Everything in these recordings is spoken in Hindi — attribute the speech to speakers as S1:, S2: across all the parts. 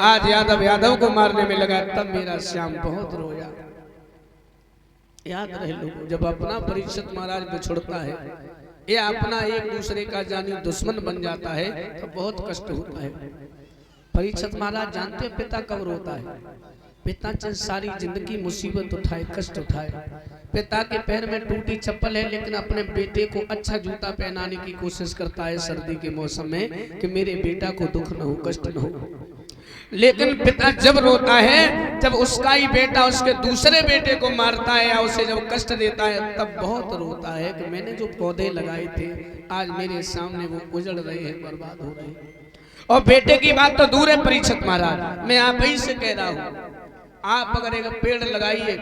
S1: आज यादव यादव को मारने में लगा, तब मेरा श्याम बहुत रोया। याद रहे लोग, जब अपना परीक्षित महाराज बिछुड़ता है या अपना एक दूसरे का जानी दुश्मन बन जाता है तो बहुत कष्ट होता है। परीक्षित महाराज जानते हैं पिता कब रोता है? पिता चाहे सारी जिंदगी मुसीबत उठाए, कष्ट उठाए, पिता के पैर में टूटी चप्पल है लेकिन अपने बेटे को अच्छा जूता पहनाने की कोशिश करता है सर्दी के मौसम में कि मेरे बेटा को दुख न हो, कष्ट न हो। लेकिन पिता जब रोता है जब उसका ही बेटा उसके दूसरे बेटे को मारता है या उसे जब कष्ट देता है, तब बहुत रोता है कि मैंने जो पौधे लगाए थे आज मेरे सामने वो उजड़ रहे हैं, बर्बाद हो रहे हैं। और बेटे की बात तो दूर है परीक्षित महाराज, मैं आप ही से कह रहा हूं, आप अगर एक पेड़ लगाइए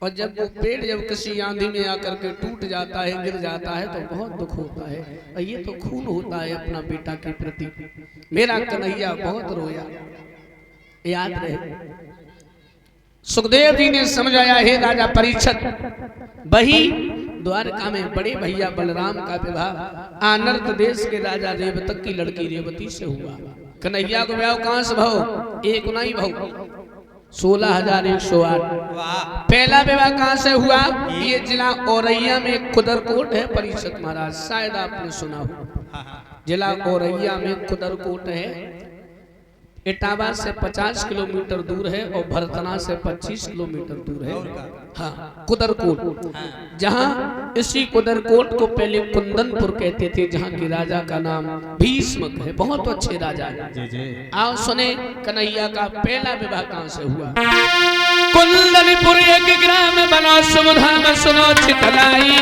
S1: और जब वो पेड़ जब किसी आंधी में आकर के टूट जाता है, गिर जाता है, तो बहुत दुख होता है। और ये तो खून होता है अपना बेटा के प्रति। मेरा कन्हैया बहुत रोया, याद रहे। सुखदेव जी ने समझाया, हे राजा परीक्षित, वही द्वारका में बड़े भैया बलराम का विवाह आनर्त देश के राजा रेवतक की लड़की रेवती से हुआ। कन्हैया को विवाह कहां से भाव? एक नहीं भाव 16,108। पहला विवाह कहां से हुआ? ये जिला औरैया में खुदरकोट है परीक्षित महाराज, शायद आपने सुना हो। जिला औरैया में खुदरकोट है, इटावा से 50 किलोमीटर दूर है और भरतना से 25 किलोमीटर दूर है। हाँ, कुदरकोट। जहाँ इसी कुदरकोट को पहले कुंदनपुर कहते थे, जहाँ की राजा का नाम भीष्मक है, बहुत अच्छे राजा है। आओ सुने कन्हैया का पहला विवाह कहाँ से हुआ। कुंदनपुर एक ग्राम बना सुबधा में सुनो चितलाई,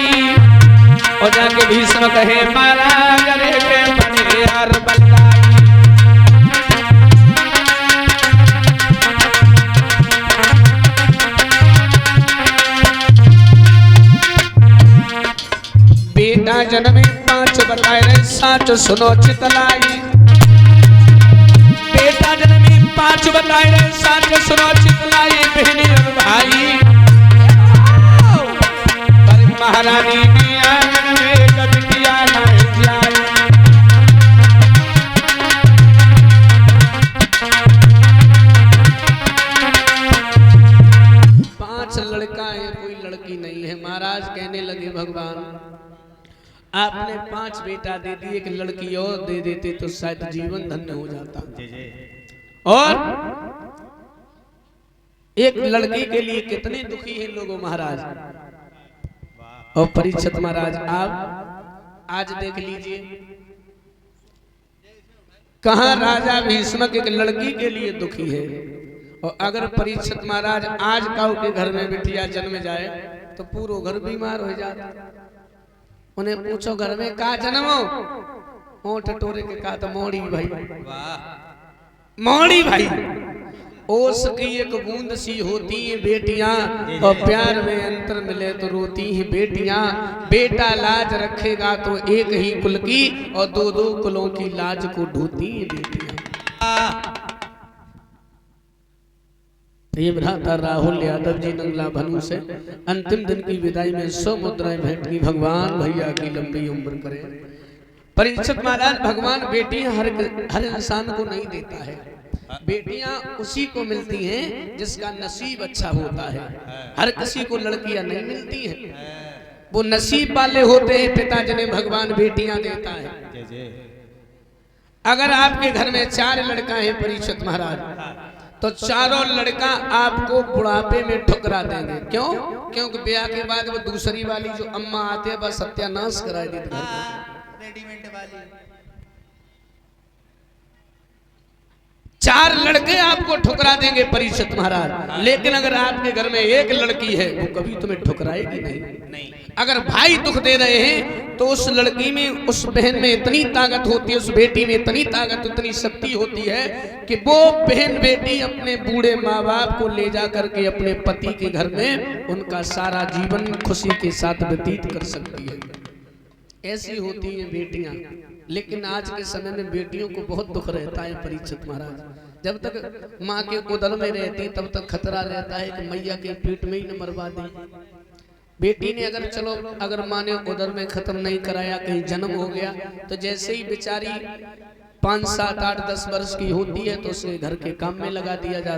S1: और जाके भीष्मक है मारा गरे के बने यार बल्लाई। बेटा जन्मे 5 बताए रहे साच सुनो चितलाई। बेटा जन्मे 5 बताए रहे साच सुनो चितलाई। बहनी और भाई पर महारानी ने आंगन में कभी किया नहीं जाए। 5 लड़का है, कोई लड़की नहीं है। महाराज कहने लगे भगवान आपने 5 बेटा दे दिए, एक लड़की और दे देते तो शायद जीवन धन्य हो जाता। और एक लड़की के लिए कितने दुखी हैं लोगों महाराज। और परीक्षित महाराज आप आज देख लीजिए, कहां राजा भीष्मक एक लड़की के लिए दुखी है। और अगर परीक्षित महाराज आज काऊ के घर में बिटिया जन्म जाए तो पूरा घर बीमार हो जाता। उन्हें पूछो घर में का जन्म हो, ओठ टोरे के कहा तो मोड़ी भाई। मोड़ी भाई ओस की एक बूंद सी होती है बेटियां, और प्यार में अंतर मिले तो रोती हैं बेटियां। बेटा लाज रखेगा तो एक ही कुल की, और 2-2 कुलों की लाज को ढोती है बेटियां। ये भ्राता राहुल यादव जी नंगला भनू से अंतिम दिन की विदाई में 100 मुद्राएं भेंट की। भगवान भैया की लंबी उम्र करें। परीक्षित महाराज भगवान बेटियां हर इंसान को नहीं देता है। बेटियां उसी को मिलती हैं जिसका नसीब अच्छा होता है। हर किसी को लड़कियां नहीं मिलती हैं, वो नसीब वाले होते हैं पिता जिन्हें भगवान बेटियां देता है। अगर आपके घर में 4 लड़का है परीक्षित महाराज, तो चारों लड़का आपको बुढ़ापे में ठुकरा देंगे। क्यों? क्योंकि ब्याह के बाद वो दूसरी वाली जो अम्मा आते हैं बस सत्यानाश करा देते हैं। रेडीमेड वाली 4 लड़के आपको ठुकरा देंगे परीक्षित महाराज। लेकिन अगर आपके घर में एक लड़की है वो कभी तुम्हें ठुकराएगी नहीं। अगर भाई दुख दे रहे हैं तो उस लड़की में, उस बहन में इतनी ताकत होती है, उस बेटी में इतनी ताकत, इतनी शक्ति होती है कि वो बहन बेटी अपने बूढ़े माँ बाप को ले जा करके अपने पति के घर में उनका सारा जीवन खुशी के साथ व्यतीत कर सकती है। ऐसी होती हैं बेटियां। लेकिन आज के समय में बेटियों को बहुत दुख रहता है परीक्षित महाराज। जब तक माँ के उदर में रहती तब तक खतरा रहता है कि मैया के पेट में ही न मरवा दी। बेटी ने अगर चलो अगर माँ ने उदर में खत्म नहीं कराया, कहीं जन्म हो गया तो जैसे ही बेचारी 5, 7, 8, 10 वर्ष की होती है तो उसे घर के काम में लगा दिया जाता है।